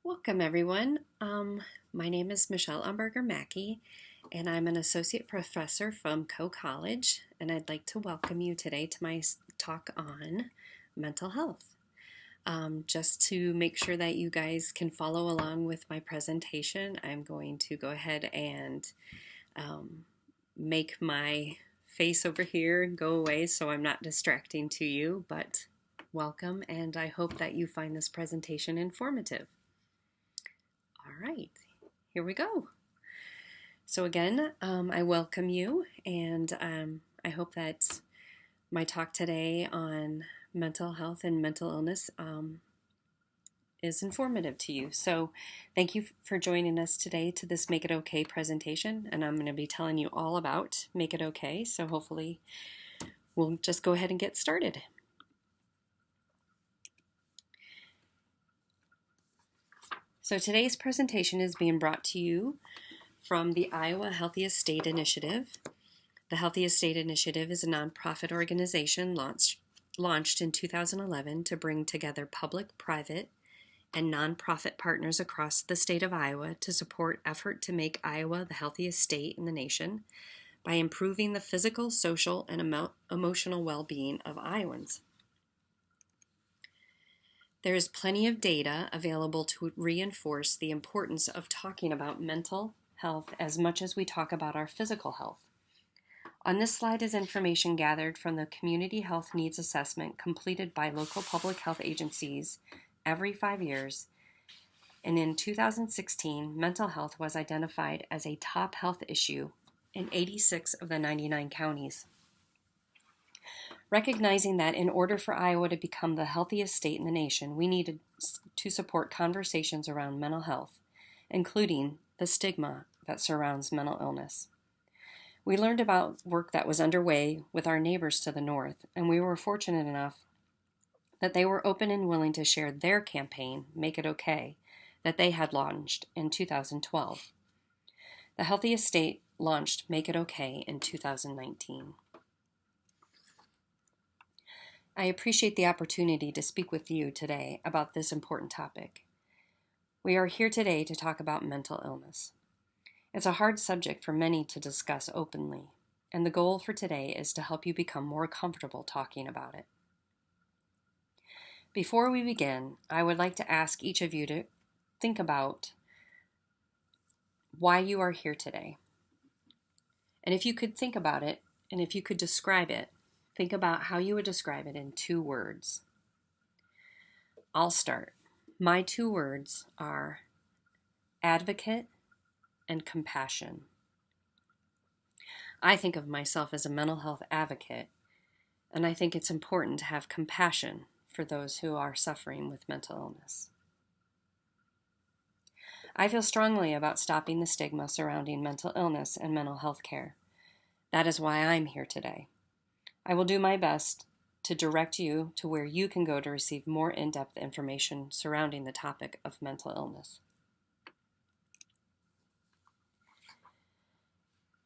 Welcome, everyone. My name is Michelle Umbarger-Mackey, and I'm an associate professor from Coe College, and I'd like to welcome you today to my talk on mental health. Just to make sure that you guys can follow along with my presentation, I'm going to go ahead and make my face over here go away so I'm not distracting to you, but welcome, and I hope that you find this presentation informative. All right, here we go. So again, I welcome you, and I hope that my talk today on mental health and mental illness is informative to you. So thank you for joining us today to this Make It Okay presentation, and I'm going to be telling you all about Make It Okay, so hopefully we'll just go ahead and get started. So today's presentation is being brought to you from the Iowa Healthiest State initiative. The Healthiest State initiative is a nonprofit organization launched in 2011 to bring together public, private, and nonprofit partners across the state of Iowa to support effort to make Iowa the healthiest state in the nation by improving the physical, social, and emotional well-being of Iowans. There is plenty of data available to reinforce the importance of talking about mental health as much as we talk about our physical health. On this slide is information gathered from the Community Health Needs Assessment completed by local public health agencies every 5 years. And in 2016, mental health was identified as a top health issue in 86 of the 99 counties. Recognizing that in order for Iowa to become the healthiest state in the nation, we needed to support conversations around mental health, including the stigma that surrounds mental illness. We learned about work that was underway with our neighbors to the north, and we were fortunate enough that they were open and willing to share their campaign, Make It Okay, that they had launched in 2012. The Healthiest State launched Make It Okay in 2019. I appreciate the opportunity to speak with you today about this important topic. We are here today to talk about mental illness. It's a hard subject for many to discuss openly, and the goal for today is to help you become more comfortable talking about it. Before we begin, I would like to ask each of you to think about why you are here today. And if you could think about it, and if you could describe it, think about how you would describe it in 2 words. I'll start. My 2 words are advocate and compassion. I think of myself as a mental health advocate, and I think it's important to have compassion for those who are suffering with mental illness. I feel strongly about stopping the stigma surrounding mental illness and mental health care. That is why I'm here today. I will do my best to direct you to where you can go to receive more in-depth information surrounding the topic of mental illness.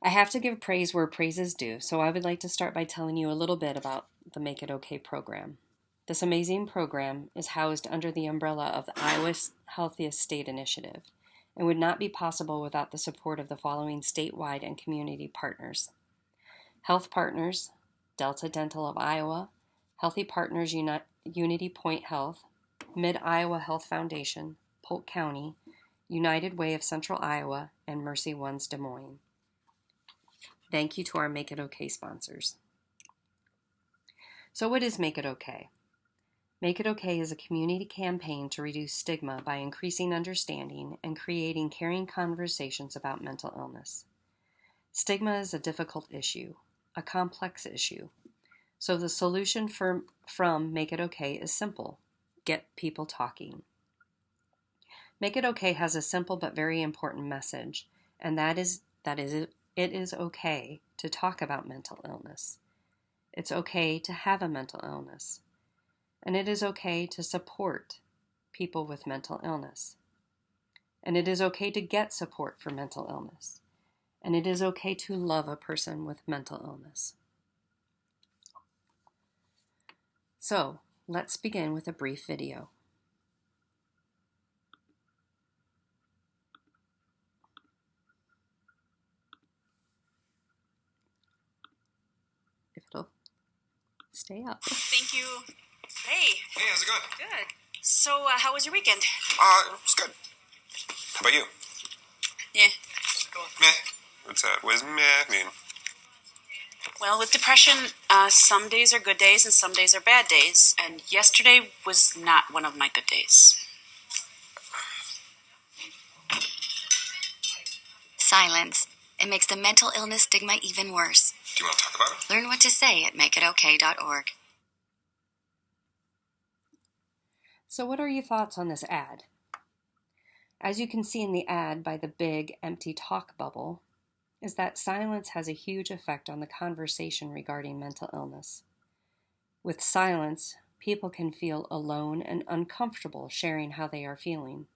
I have to give praise where praise is due, so I would like to start by telling you a little bit about the Make It Okay program. This amazing program is housed under the umbrella of the Iowa Healthiest State initiative and would not be possible without the support of the following statewide and community partners: Health Partners, Delta Dental of Iowa, Healthy Partners Unity Point Health, Mid-Iowa Health Foundation, Polk County, United Way of Central Iowa, and Mercy Ones Des Moines. Thank you to our Make It Okay sponsors. So what is Make It Okay? Make It Okay is a community campaign to reduce stigma by increasing understanding and creating caring conversations about mental illness. Stigma is a difficult issue, a complex issue. So the solution from Make It Okay is simple: get people talking. Make It Okay has a simple but very important message, and that is it is okay to talk about mental illness. It's okay to have a mental illness. And it is okay to support people with mental illness. And it is okay to get support for mental illness. And it is okay to love a person with mental illness. So, let's begin with a brief video. Stay up. Thank you. Hey. Hey, how's it going? Good. So, how was your weekend? It was good. How about you? Yeah. Meh. What does meh mean? Well, with depression, some days are good days and some days are bad days. And yesterday was not one of my good days. Silence. It makes the mental illness stigma even worse. Do you want to talk about it? Learn what to say at makeitokay.org. So what are your thoughts on this ad? As you can see in the ad by the big empty talk bubble, is that silence has a huge effect on the conversation regarding mental illness. With silence, people can feel alone and uncomfortable sharing how they are feeling.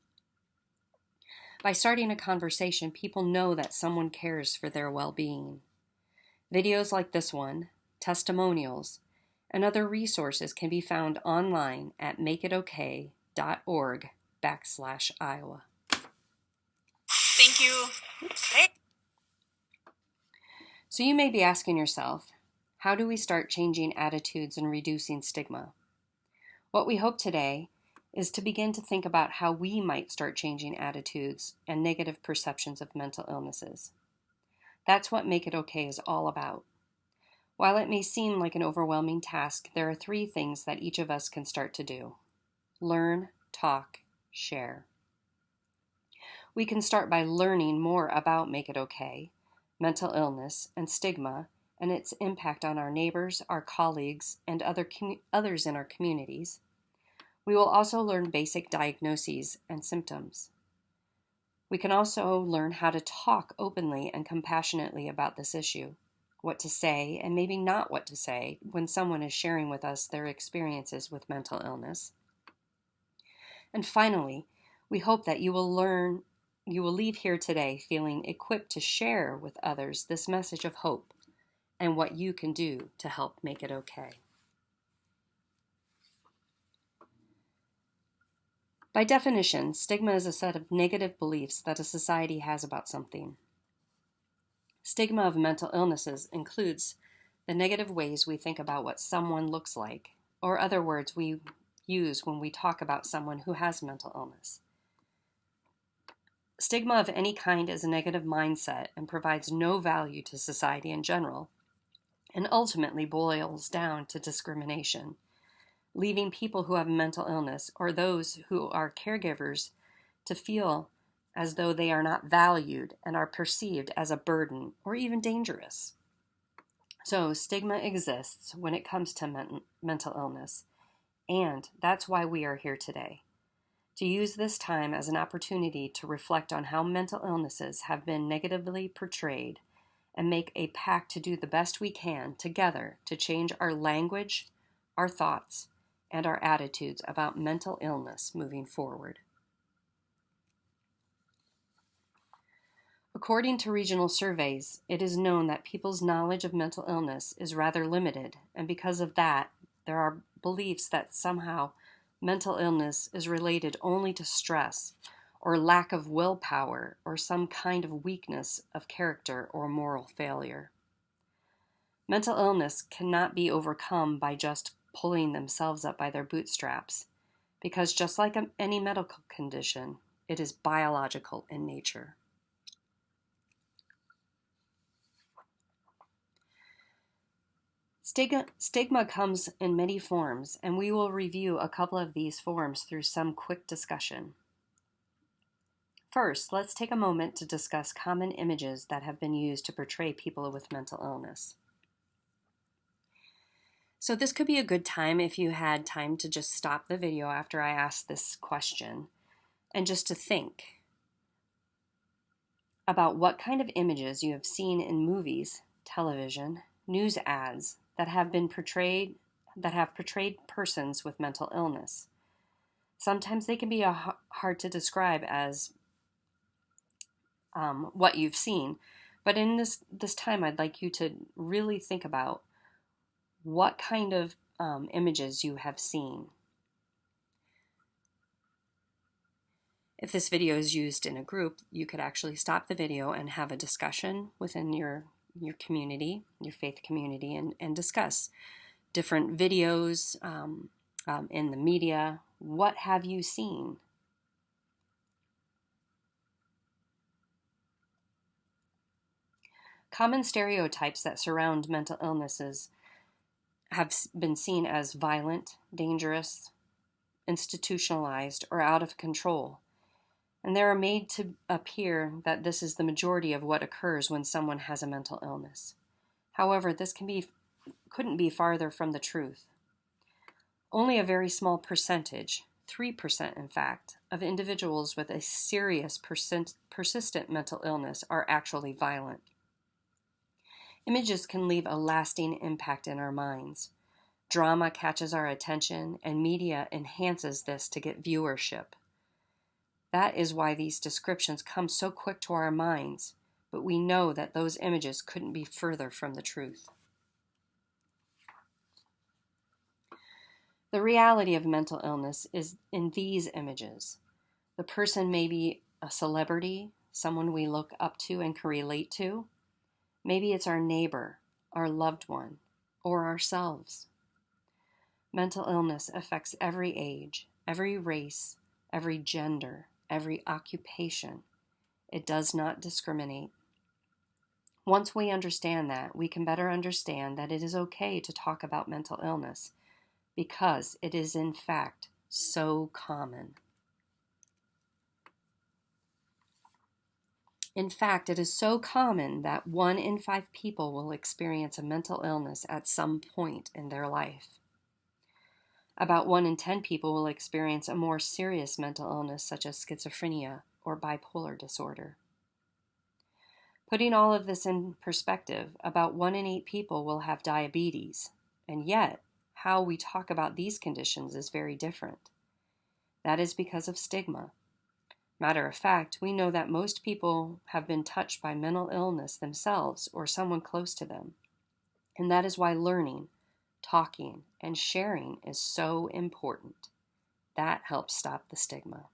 By starting a conversation, people know that someone cares for their well-being. Videos like this one, testimonials, and other resources can be found online at makeitokay.org/Iowa. Thank you. Hey. So you may be asking yourself, how do we start changing attitudes and reducing stigma? What we hope today is to begin to think about how we might start changing attitudes and negative perceptions of mental illnesses. That's what Make It Okay is all about. While it may seem like an overwhelming task, there are 3 things that each of us can start to do: learn, talk, share. We can start by learning more about Make It Okay, mental illness, and stigma, and its impact on our neighbors, our colleagues, and others in our communities. We will also learn basic diagnoses and symptoms. We can also learn how to talk openly and compassionately about this issue, what to say and maybe not what to say when someone is sharing with us their experiences with mental illness. And finally, we hope that you will leave here today feeling equipped to share with others this message of hope and what you can do to help make it okay. By definition, stigma is a set of negative beliefs that a society has about something. Stigma of mental illnesses includes the negative ways we think about what someone looks like, or other words we use when we talk about someone who has mental illness. Stigma of any kind is a negative mindset and provides no value to society in general, and ultimately boils down to discrimination, leaving people who have mental illness or those who are caregivers to feel as though they are not valued and are perceived as a burden or even dangerous. So stigma exists when it comes to mental illness, and that's why we are here today, to use this time as an opportunity to reflect on how mental illnesses have been negatively portrayed and make a pact to do the best we can together to change our language, our thoughts, and our attitudes about mental illness moving forward. According to regional surveys, it is known that people's knowledge of mental illness is rather limited, and because of that, there are beliefs that somehow mental illness is related only to stress or lack of willpower or some kind of weakness of character or moral failure. Mental illness cannot be overcome by just pulling themselves up by their bootstraps, because just like any medical condition, it is biological in nature. Stigma comes in many forms, and we will review a couple of these forms through some quick discussion. First, let's take a moment to discuss common images that have been used to portray people with mental illness. So this could be a good time if you had time to just stop the video after I ask this question and just to think about what kind of images you have seen in movies, television, news ads that have portrayed persons with mental illness. Sometimes they can be hard to describe as what you've seen, but in this time I'd like you to really think about what kind of images you have seen. If this video is used in a group, you could actually stop the video and have a discussion within your community, your faith community, and discuss different videos in the media. What have you seen? Common stereotypes that surround mental illnesses have been seen as violent, dangerous, institutionalized, or out of control. And they are made to appear that this is the majority of what occurs when someone has a mental illness. However, this couldn't be farther from the truth. Only a very small percentage, 3% in fact, of individuals with a serious persistent mental illness are actually violent. Images can leave a lasting impact in our minds. Drama catches our attention, and media enhances this to get viewership. That is why these descriptions come so quick to our minds, but we know that those images couldn't be further from the truth. The reality of mental illness is in these images. The person may be a celebrity, someone we look up to and can relate to. Maybe it's our neighbor, our loved one, or ourselves. Mental illness affects every age, every race, every gender, every occupation. It does not discriminate. Once we understand that, we can better understand that it is okay to talk about mental illness because it is in fact so common. In fact, it is so common that 1 in 5 people will experience a mental illness at some point in their life. About 1 in 10 people will experience a more serious mental illness such as schizophrenia or bipolar disorder. Putting all of this in perspective, about 1 in 8 people will have diabetes, and yet how we talk about these conditions is very different. That is because of stigma. Matter of fact, we know that most people have been touched by mental illness themselves or someone close to them, and that is why learning, talking, and sharing is so important. That helps stop the stigma.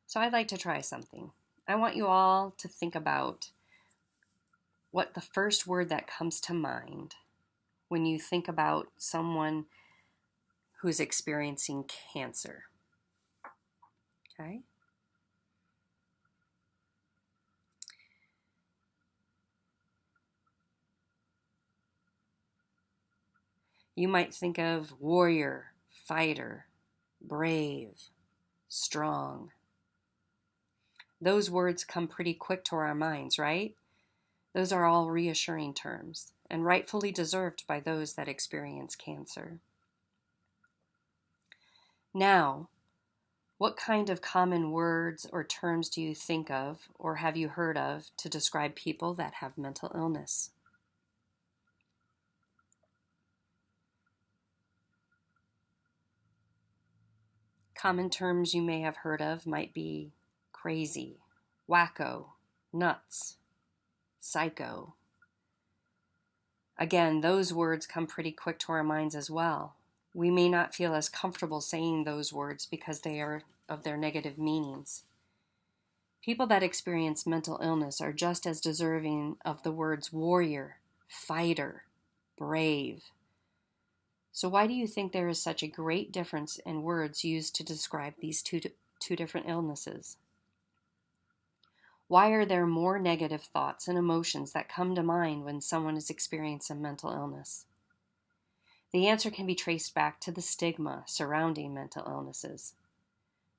So I'd like to try something. I want you all to think about what the first word that comes to mind when you think about someone who's experiencing cancer. Okay? You might think of warrior, fighter, brave, strong. Those words come pretty quick to our minds, right? Those are all reassuring terms, and rightfully deserved by those that experience cancer. Now, what kind of common words or terms do you think of or have you heard of to describe people that have mental illness? Common terms you may have heard of might be crazy, wacko, nuts, psycho. Again, those words come pretty quick to our minds as well. We may not feel as comfortable saying those words because they are of their negative meanings. People that experience mental illness are just as deserving of the words warrior, fighter, brave. So why do you think there is such a great difference in words used to describe these two different illnesses? Why are there more negative thoughts and emotions that come to mind when someone is experiencing mental illness? The answer can be traced back to the stigma surrounding mental illnesses.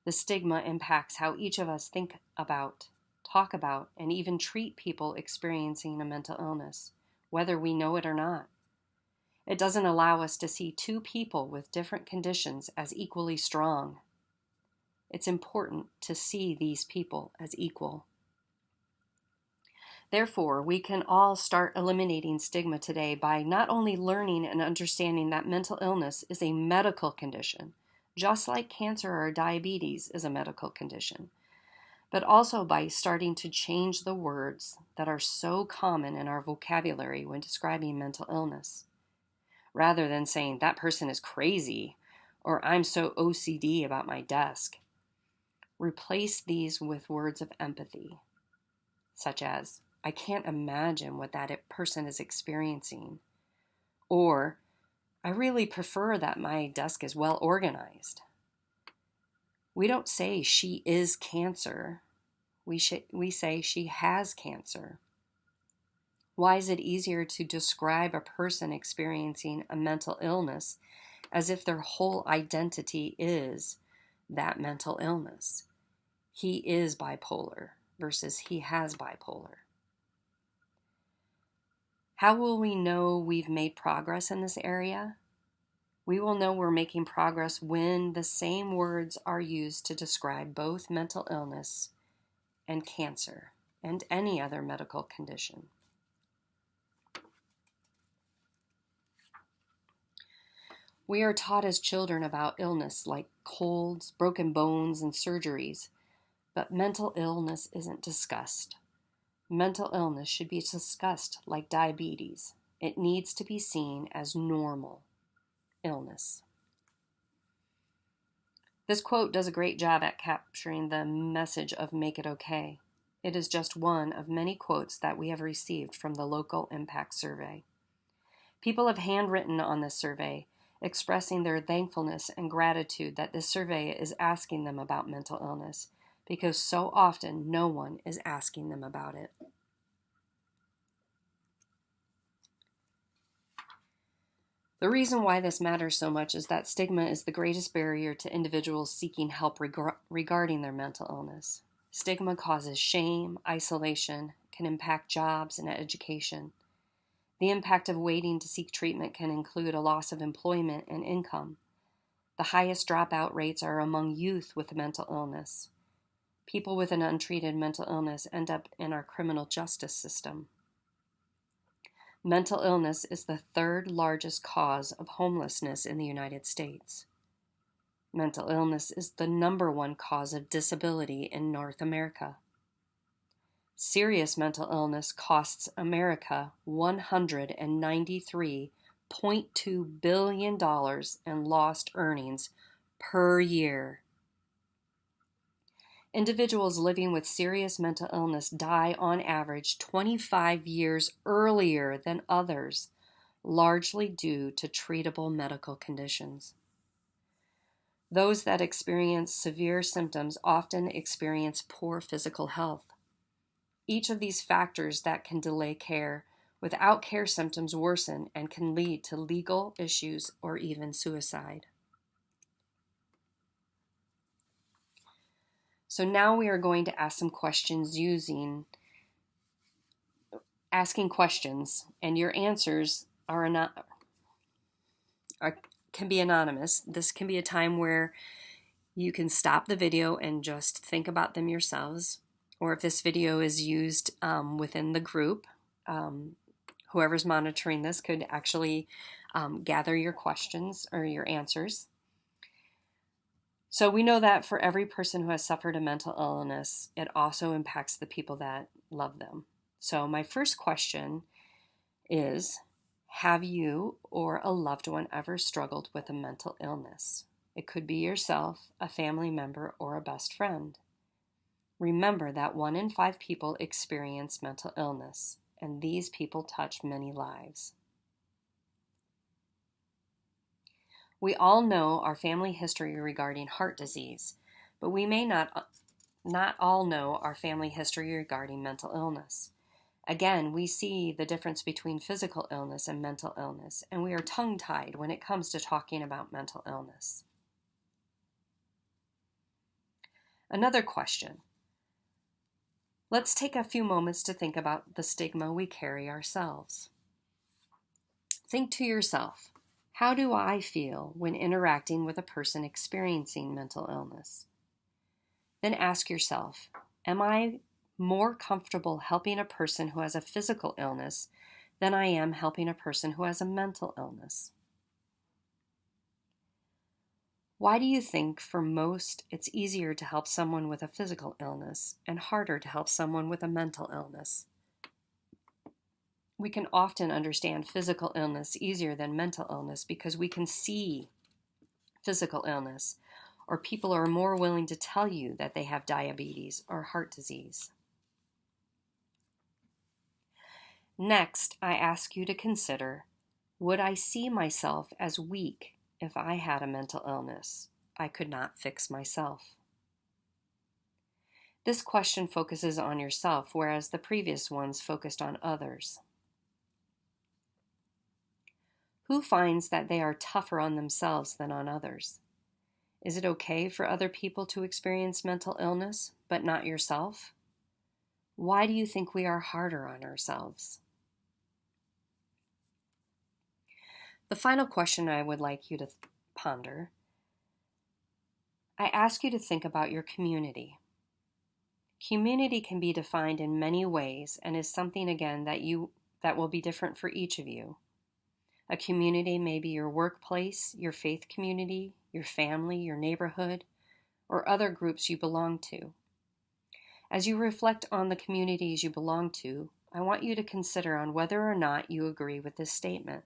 The stigma impacts how each of us think about, talk about, and even treat people experiencing a mental illness, whether we know it or not. It doesn't allow us to see 2 people with different conditions as equally strong. It's important to see these people as equal. Therefore, we can all start eliminating stigma today by not only learning and understanding that mental illness is a medical condition, just like cancer or diabetes is a medical condition, but also by starting to change the words that are so common in our vocabulary when describing mental illness. Rather than saying that person is crazy or I'm so OCD about my desk. Replace these with words of empathy, such as, I can't imagine what that person is experiencing, or I really prefer that my desk is well organized. We don't say she is cancer. We say she has cancer. Why is it easier to describe a person experiencing a mental illness as if their whole identity is that mental illness? He is bipolar versus he has bipolar. How will we know we've made progress in this area? We will know we're making progress when the same words are used to describe both mental illness and cancer and any other medical condition. We are taught as children about illness like colds, broken bones, and surgeries, but mental illness isn't discussed. Mental illness should be discussed like diabetes. It needs to be seen as normal illness. This quote does a great job at capturing the message of Make It Okay. It is just one of many quotes that we have received from the local impact survey. People have handwritten on this survey, expressing their thankfulness and gratitude that this survey is asking them about mental illness, because so often no one is asking them about it. The reason why this matters so much is that stigma is the greatest barrier to individuals seeking help regarding their mental illness. Stigma causes shame, isolation, can impact jobs and education. The impact of waiting to seek treatment can include a loss of employment and income. The highest dropout rates are among youth with mental illness. People with an untreated mental illness end up in our criminal justice system. Mental illness is the third largest cause of homelessness in the United States. Mental illness is the number one cause of disability in North America. Serious mental illness costs America $193.2 billion in lost earnings per year. Individuals living with serious mental illness die on average 25 years earlier than others, largely due to treatable medical conditions. Those that experience severe symptoms often experience poor physical health. Each of these factors that can delay care without care symptoms worsen and can lead to legal issues or even suicide. So now we are going to ask some questions asking questions, and your answers can be anonymous. This can be a time where you can stop the video and just think about them yourselves. Or if this video is used within the group, whoever's monitoring this could actually gather your questions or your answers. So we know that for every person who has suffered a mental illness, it also impacts the people that love them. So my first question is, have you or a loved one ever struggled with a mental illness? It could be yourself, a family member, or a best friend. Remember that 1 in 5 people experience mental illness, and these people touch many lives. We all know our family history regarding heart disease, but we may not all know our family history regarding mental illness. Again, we see the difference between physical illness and mental illness, and we are tongue-tied when it comes to talking about mental illness. Another question. Let's take a few moments to think about the stigma we carry ourselves. Think to yourself, how do I feel when interacting with a person experiencing mental illness? Then ask yourself, am I more comfortable helping a person who has a physical illness than I am helping a person who has a mental illness? Why do you think for most it's easier to help someone with a physical illness and harder to help someone with a mental illness? We can often understand physical illness easier than mental illness because we can see physical illness, or people are more willing to tell you that they have diabetes or heart disease. Next, I ask you to consider, would I see myself as weak if I had a mental illness I could not fix myself? This question focuses on yourself, whereas the previous ones focused on others. Who finds that they are tougher on themselves than on others? Is it okay for other people to experience mental illness, but not yourself? Why do you think we are harder on ourselves? The final question I would like you to ponder, I ask you to think about your community. Community can be defined in many ways and is something, again, that will be different for each of you. A community may be your workplace, your faith community, your family, your neighborhood, or other groups you belong to. As you reflect on the communities you belong to, I want you to consider on whether or not you agree with this statement.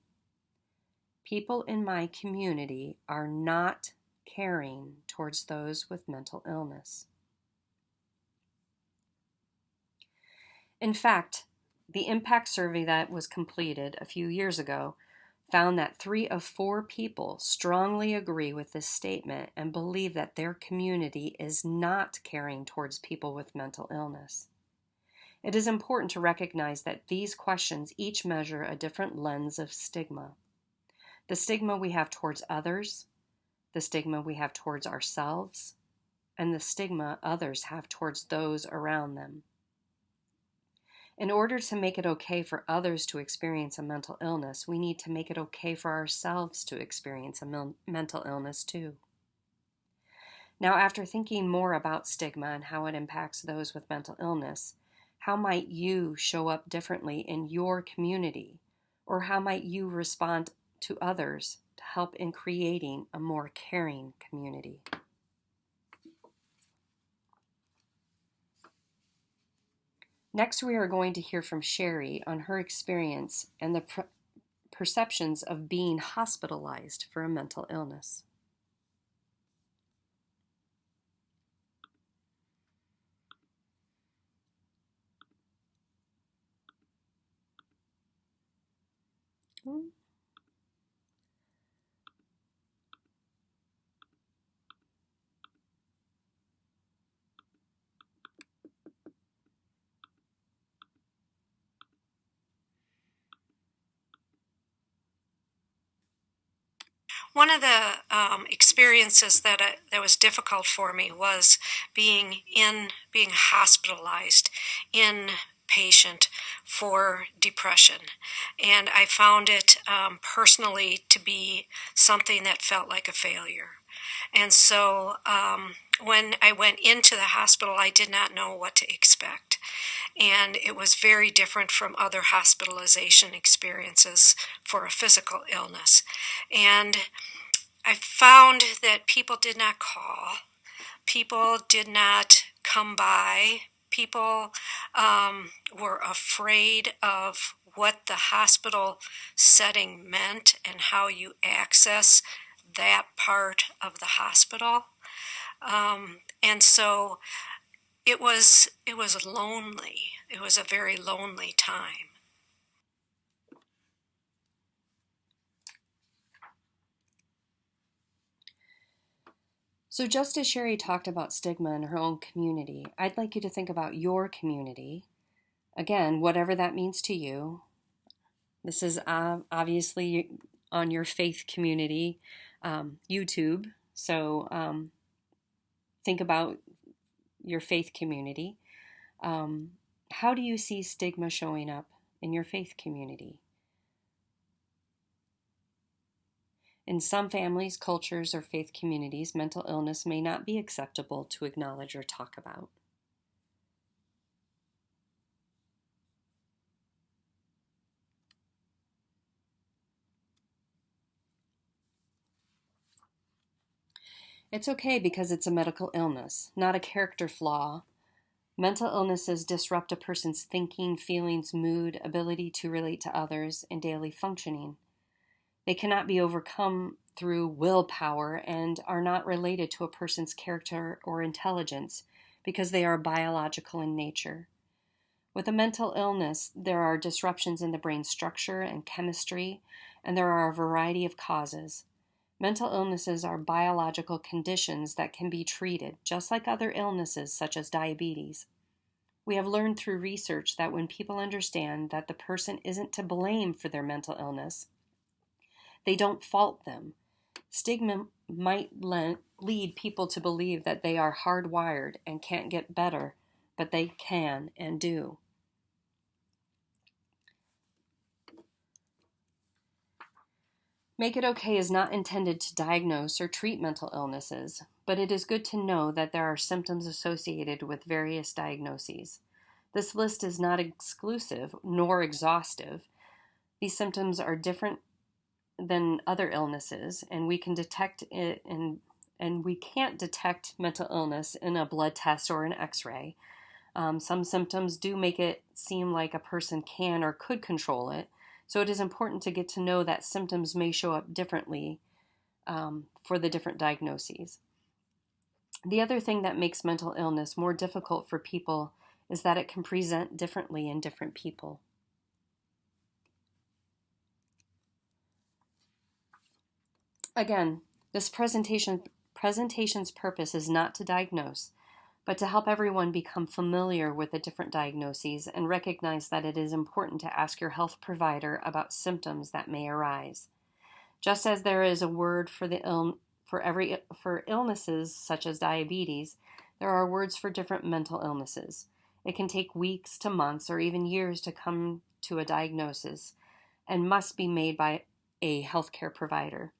People in my community are not caring towards those with mental illness. In fact, the impact survey that was completed a few years ago found that 3 of 4 people strongly agree with this statement and believe that their community is not caring towards people with mental illness. It is important to recognize that these questions each measure a different lens of stigma. The stigma we have towards others, the stigma we have towards ourselves, and the stigma others have towards those around them. In order to make it okay for others to experience a mental illness, we need to make it okay for ourselves to experience a mental illness too. Now, after thinking more about stigma and how it impacts those with mental illness, how might you show up differently in your community? Or how might you respond to others to help in creating a more caring community? Next, we are going to hear from Sherry on her experience and the perceptions of being hospitalized for a mental illness. One of the experiences that was difficult for me was being hospitalized inpatient for depression, and I found it personally to be something that felt like a failure. And so when I went into the hospital, I did not know what to expect. And it was very different from other hospitalization experiences for a physical illness. And I found that people did not call. People did not come by. People were afraid of what the hospital setting meant and how you access that part of the hospital. And so it was lonely. It was a very lonely time. So just as Sherry talked about stigma in her own community, I'd like you to think about your community. Again, whatever that means to you. This is obviously on your faith community YouTube. So think about your faith community. How do you see stigma showing up in your faith community? In some families, cultures, or faith communities, mental illness may not be acceptable to acknowledge or talk about. It's okay because it's a medical illness, not a character flaw. Mental illnesses disrupt a person's thinking, feelings, mood, ability to relate to others, and daily functioning. They cannot be overcome through willpower and are not related to a person's character or intelligence because they are biological in nature. With a mental illness, there are disruptions in the brain structure and chemistry, and there are a variety of causes. Mental illnesses are biological conditions that can be treated, just like other illnesses such as diabetes. We have learned through research that when people understand that the person isn't to blame for their mental illness, they don't fault them. Stigma might lead people to believe that they are hardwired and can't get better, but they can and do. Make It Okay is not intended to diagnose or treat mental illnesses, but it is good to know that there are symptoms associated with various diagnoses. This list is not exclusive nor exhaustive. These symptoms are different than other illnesses, and we can detect it and we can't detect mental illness in a blood test or an x-ray. Some symptoms do make it seem like a person can or could control it, so it is important to get to know that symptoms may show up differently for the different diagnoses. The other thing that makes mental illness more difficult for people is that it can present differently in different people. Again, this presentation's purpose is not to diagnose, but to help everyone become familiar with the different diagnoses and recognize that it is important to ask your health provider about symptoms that may arise. Just as there is a word for illnesses such as diabetes, there are words for different mental illnesses. It can take weeks to months or even years to come to a diagnosis and must be made by a healthcare provider.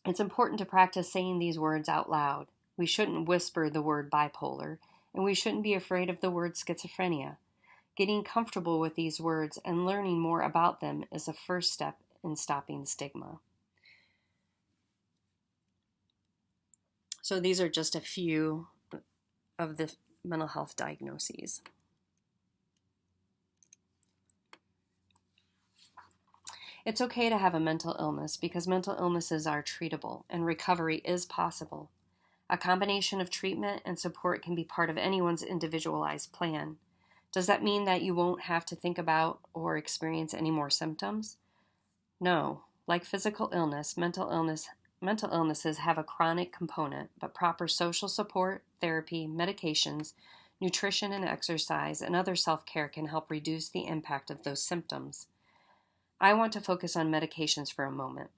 It's important to practice saying these words out loud. We shouldn't whisper the word bipolar, and we shouldn't be afraid of the word schizophrenia. Getting comfortable with these words and learning more about them is a first step in stopping stigma. So these are just a few of the mental health diagnoses. It's okay to have a mental illness because mental illnesses are treatable and recovery is possible. A combination of treatment and support can be part of anyone's individualized plan. Does that mean that you won't have to think about or experience any more symptoms? No. Like physical illness, mental illnesses have a chronic component, but proper social support, therapy, medications, nutrition and exercise, and other self-care can help reduce the impact of those symptoms. I want to focus on medications for a moment.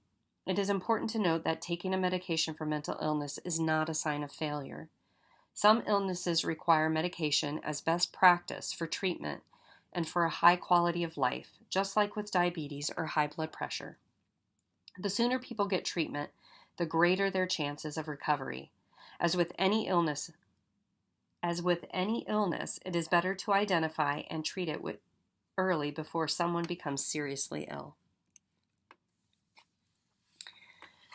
It is important to note that taking a medication for mental illness is not a sign of failure. Some illnesses require medication as best practice for treatment and for a high quality of life, just like with diabetes or high blood pressure. The sooner people get treatment, the greater their chances of recovery. As with any illness, it is better to identify and treat it early before someone becomes seriously ill.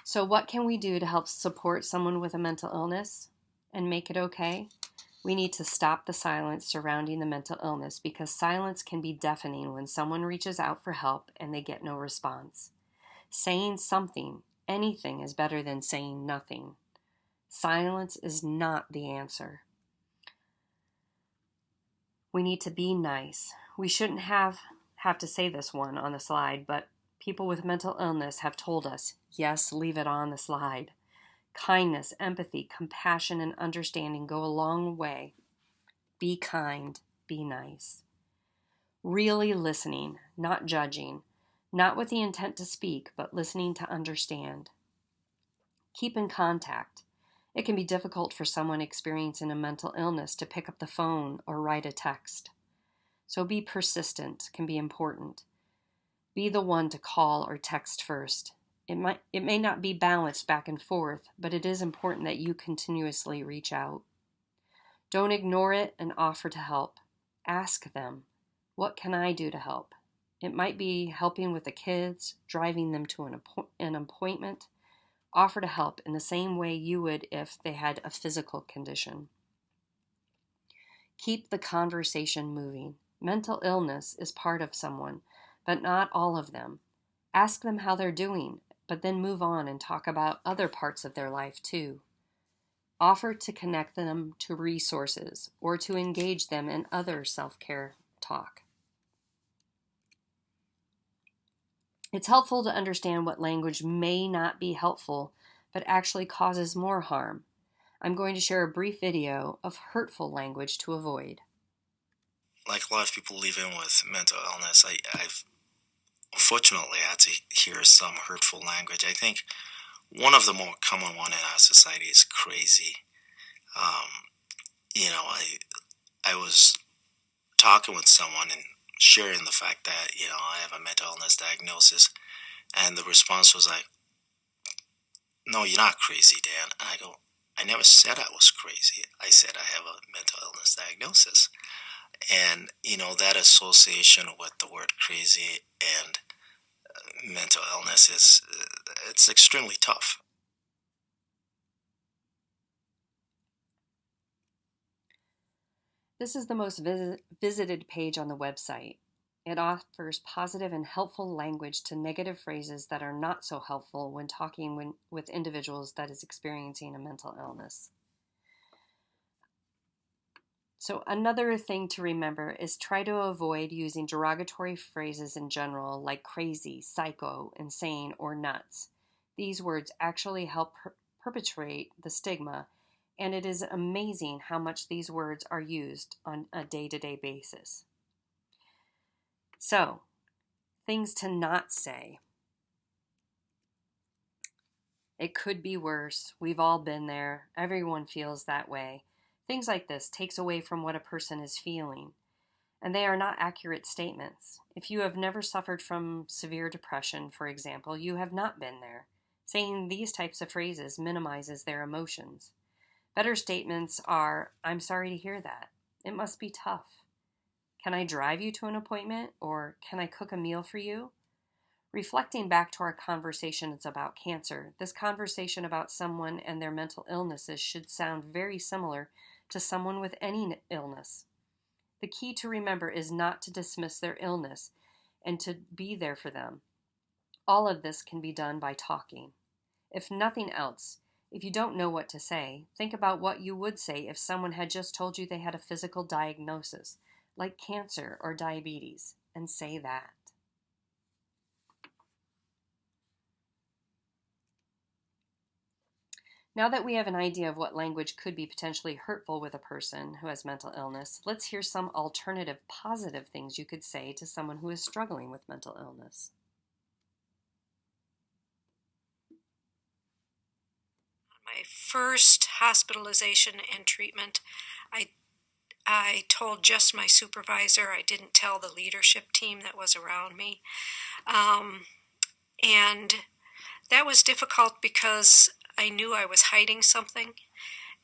So what can we do to help support someone with a mental illness and make it okay? We need to stop the silence surrounding the mental illness because silence can be deafening when someone reaches out for help and they get no response. Saying something, anything, is better than saying nothing. Silence is not the answer. We need to be nice. We shouldn't have to say this one on the slide, but people with mental illness have told us, yes, leave it on the slide. Kindness, empathy, compassion, and understanding go a long way. Be kind, be nice. Really listening, not judging, not with the intent to speak, but listening to understand. Keep in contact. It can be difficult for someone experiencing a mental illness to pick up the phone or write a text. So be persistent can be important. Be the one to call or text first. It may not be balanced back and forth, but it is important that you continuously reach out. Don't ignore it and offer to help. Ask them, what can I do to help? It might be helping with the kids, driving them to an appointment. Offer to help in the same way you would if they had a physical condition. Keep the conversation moving. Mental illness is part of someone, but not all of them. Ask them how they're doing, but then move on and talk about other parts of their life too. Offer to connect them to resources or to engage them in other self-care talk. It's helpful to understand what language may not be helpful, but actually causes more harm. I'm going to share a brief video of hurtful language to avoid. Like a lot of people living with mental illness, I've unfortunately had to hear some hurtful language. I think one of the more common one in our society is crazy. I was talking with someone and sharing the fact that, I have a mental illness diagnosis, and the response was like, "No, you're not crazy, Dan." And I go, "I never said I was crazy. I said I have a mental illness diagnosis." And, that association with the word crazy and mental illness it's extremely tough. This is the most visited page on the website. It offers positive and helpful language to negative phrases that are not so helpful when talking with individuals that is experiencing a mental illness. So another thing to remember is try to avoid using derogatory phrases in general like crazy, psycho, insane, or nuts. These words actually help perpetuate the stigma, and it is amazing how much these words are used on a day-to-day basis. So, things to not say. It could be worse. We've all been there. Everyone feels that way. Things like this takes away from what a person is feeling, and they are not accurate statements. If you have never suffered from severe depression, for example, you have not been there. Saying these types of phrases minimizes their emotions. Better statements are, "I'm sorry to hear that. It must be tough. Can I drive you to an appointment?" Or, "Can I cook a meal for you?" Reflecting back to our conversations about cancer, this conversation about someone and their mental illnesses should sound very similar to someone with any illness. The key to remember is not to dismiss their illness and to be there for them. All of this can be done by talking. If nothing else, if you don't know what to say, think about what you would say if someone had just told you they had a physical diagnosis, like cancer or diabetes, and say that. Now that we have an idea of what language could be potentially hurtful with a person who has mental illness, let's hear some alternative positive things you could say to someone who is struggling with mental illness. My first hospitalization and treatment, I told just my supervisor. I didn't tell the leadership team that was around me. And that was difficult because I knew I was hiding something,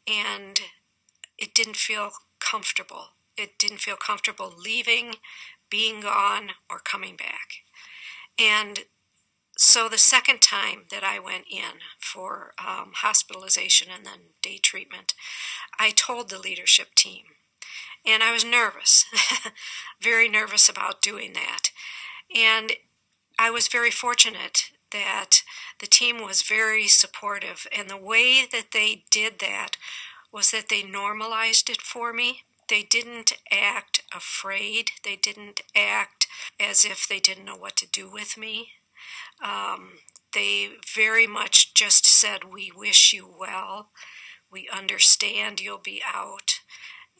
and it didn't feel comfortable. It didn't feel comfortable leaving, being gone, or coming back. And so the second time that I went in for hospitalization and then day treatment, I told the leadership team. And I was nervous, very nervous about doing that. And I was very fortunate that the team was very supportive. And the way that they did that was that they normalized it for me. They didn't act afraid. They didn't act as if they didn't know what to do with me. They very much just said, "We wish you well. We understand you'll be out,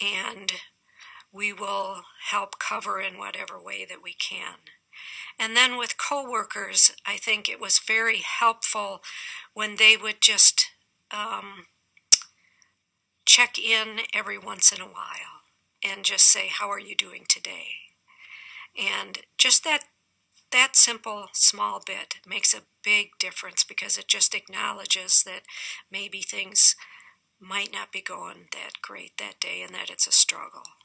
and we will help cover in whatever way that we can." And then with coworkers, I think it was very helpful when they would just check in every once in a while and just say, "How are you doing today?" And just that simple small bit makes a big difference, because it just acknowledges that maybe things might not be going that great that day and that it's a struggle.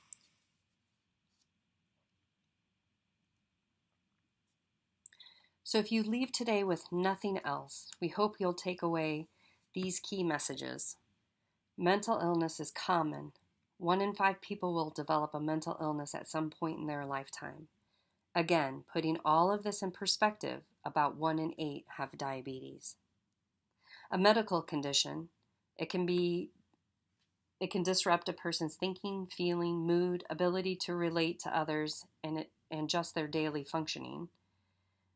So if you leave today with nothing else, we hope you'll take away these key messages. Mental illness is common. 1 in 5 people will develop a mental illness at some point in their lifetime. Again, putting all of this in perspective, about 1 in 8 have diabetes. A medical condition, it can disrupt a person's thinking, feeling, mood, ability to relate to others, and just their daily functioning.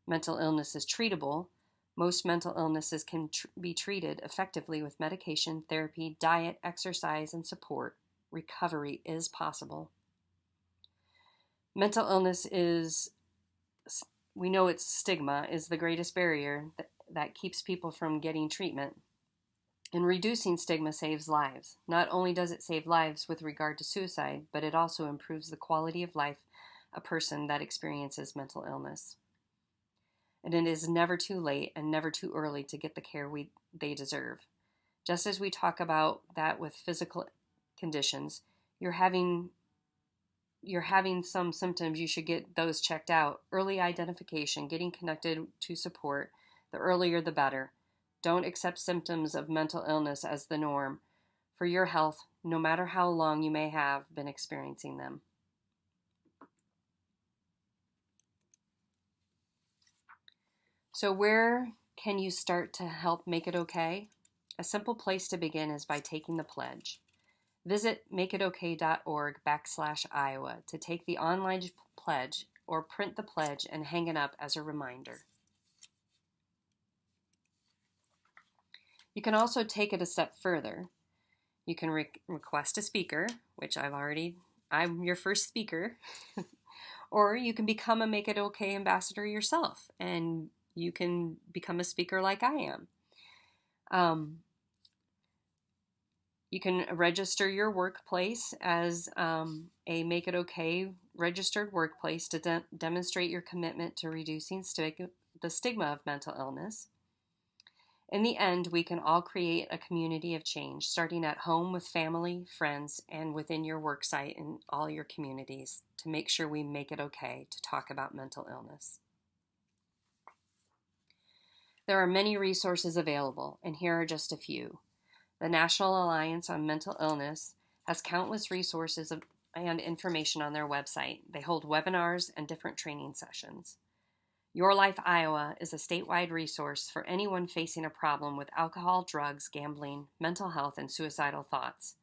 Mental illness is treatable. Most mental illnesses can be treated effectively with medication, therapy, diet, exercise, and support. Recovery is possible. Mental illness we know its stigma is the greatest barrier that keeps people from getting treatment. And reducing stigma saves lives. Not only does it save lives with regard to suicide, but it also improves the quality of life of a person that experiences mental illness. And it is never too late and never too early to get the care they deserve. Just as we talk about that with physical conditions, you're having some symptoms, you should get those checked out. Early identification, getting connected to support, the earlier the better. Don't accept symptoms of mental illness as the norm for your health, no matter how long you may have been experiencing them. So where can you start to help make it okay? A simple place to begin is by taking the pledge. Visit makeitokay.org/Iowa to take the online pledge or print the pledge and hang it up as a reminder. You can also take it a step further. You can request a speaker, which I'm your first speaker, or you can become a Make It Okay ambassador yourself, and you can become a speaker like I am. You can register your workplace as a Make It Okay registered workplace to demonstrate your commitment to reducing the stigma of mental illness. In the end, we can all create a community of change, starting at home with family, friends, and within your work site and all your communities, to make sure we make it okay to talk about mental illness. There are many resources available, and here are just a few. The National Alliance on Mental Illness has countless resources and information on their website. They hold webinars and different training sessions. Your Life Iowa is a statewide resource for anyone facing a problem with alcohol, drugs, gambling, mental health, and suicidal thoughts.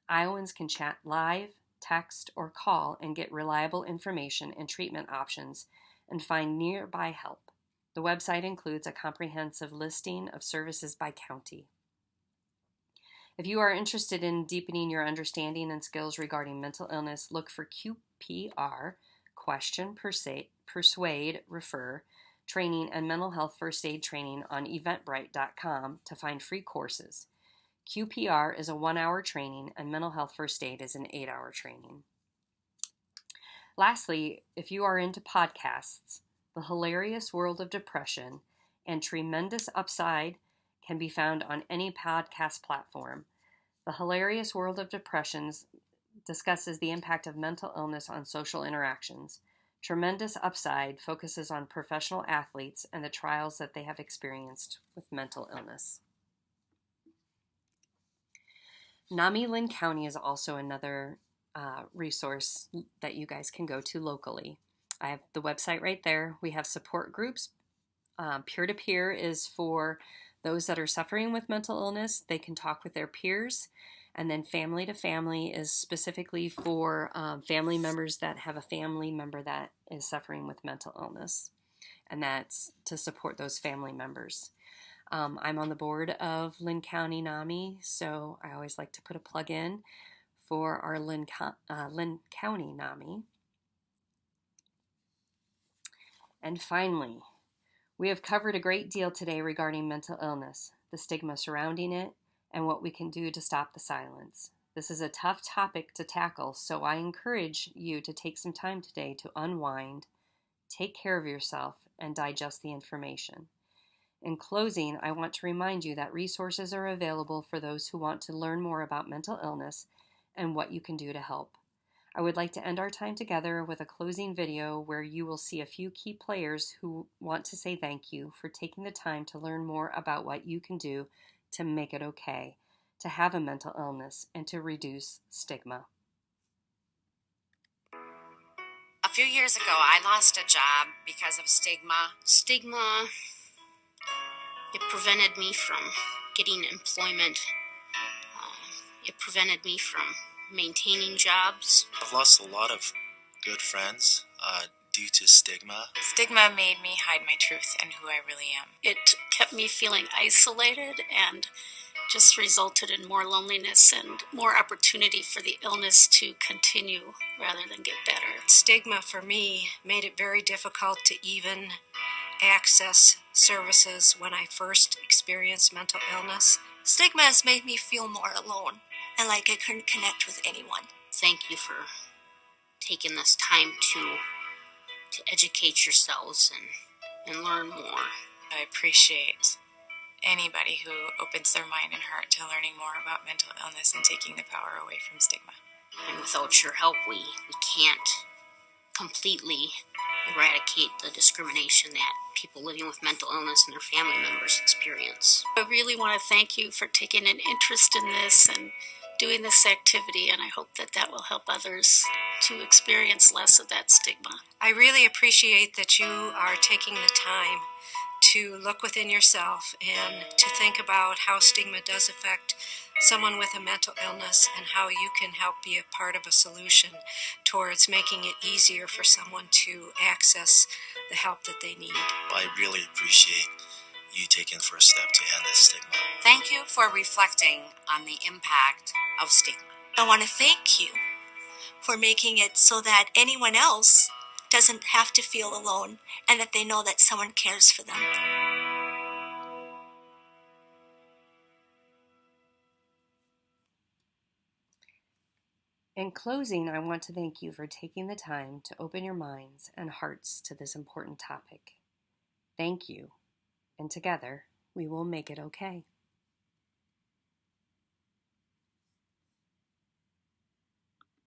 Iowans can chat live, text, or call and get reliable information and treatment options and find nearby help. The website includes a comprehensive listing of services by county. If you are interested in deepening your understanding and skills regarding mental illness, look for QPR, Question, Persuade, Refer, Training, and Mental Health First Aid Training on Eventbrite.com to find free courses. QPR is a 1-hour training, and Mental Health First Aid is an 8-hour training. Lastly, if you are into podcasts, The Hilarious World of Depression and Tremendous Upside can be found on any podcast platform. The Hilarious World of Depressions discusses the impact of mental illness on social interactions. Tremendous Upside focuses on professional athletes and the trials that they have experienced with mental illness. Linn County is also another resource that you guys can go to locally. I have the website right there. We have support groups. Peer-to-peer is for those that are suffering with mental illness. They can talk with their peers. And then family to family is specifically for family members that have a family member that is suffering with mental illness. And that's to support those family members. I'm on the board of Linn County NAMI, so I always like to put a plug in for our Linn County NAMI. And finally, we have covered a great deal today regarding mental illness, the stigma surrounding it, and what we can do to stop the silence. This is a tough topic to tackle, so I encourage you to take some time today to unwind, take care of yourself, and digest the information. In closing, I want to remind you that resources are available for those who want to learn more about mental illness and what you can do to help. I would like to end our time together with a closing video where you will see a few key players who want to say thank you for taking the time to learn more about what you can do to make it okay to have a mental illness and to reduce stigma. A A few years ago, I lost a job because of stigma. Stigma, it prevented me from getting employment. It prevented me from maintaining jobs. I've lost a lot of good friends due to stigma. Stigma made me hide my truth and who I really am. It kept me feeling isolated and just resulted in more loneliness and more opportunity for the illness to continue rather than get better. Stigma for me made it very difficult to even access services when I first experienced mental illness. Stigma has made me feel more alone and like I couldn't connect with anyone. Thank you for taking this time to educate yourselves and learn more. I appreciate anybody who opens their mind and heart to learning more about mental illness and taking the power away from stigma. And without your help, we can't completely eradicate the discrimination that people living with mental illness and their family members experience. I really want to thank you for taking an interest in this and doing this activity, and I hope that that will help others to experience less of that stigma. I really appreciate that you are taking the time to look within yourself and to think about how stigma does affect someone with a mental illness and how you can help be a part of a solution towards making it easier for someone to access the help that they need. I really appreciate you taking the first step to end this stigma. Thank you for reflecting on the impact of stigma. I want to thank you for making it so that anyone else doesn't have to feel alone and that they know that someone cares for them. In closing, I want to thank you for taking the time to open your minds and hearts to this important topic. Thank you, and together we will make it okay.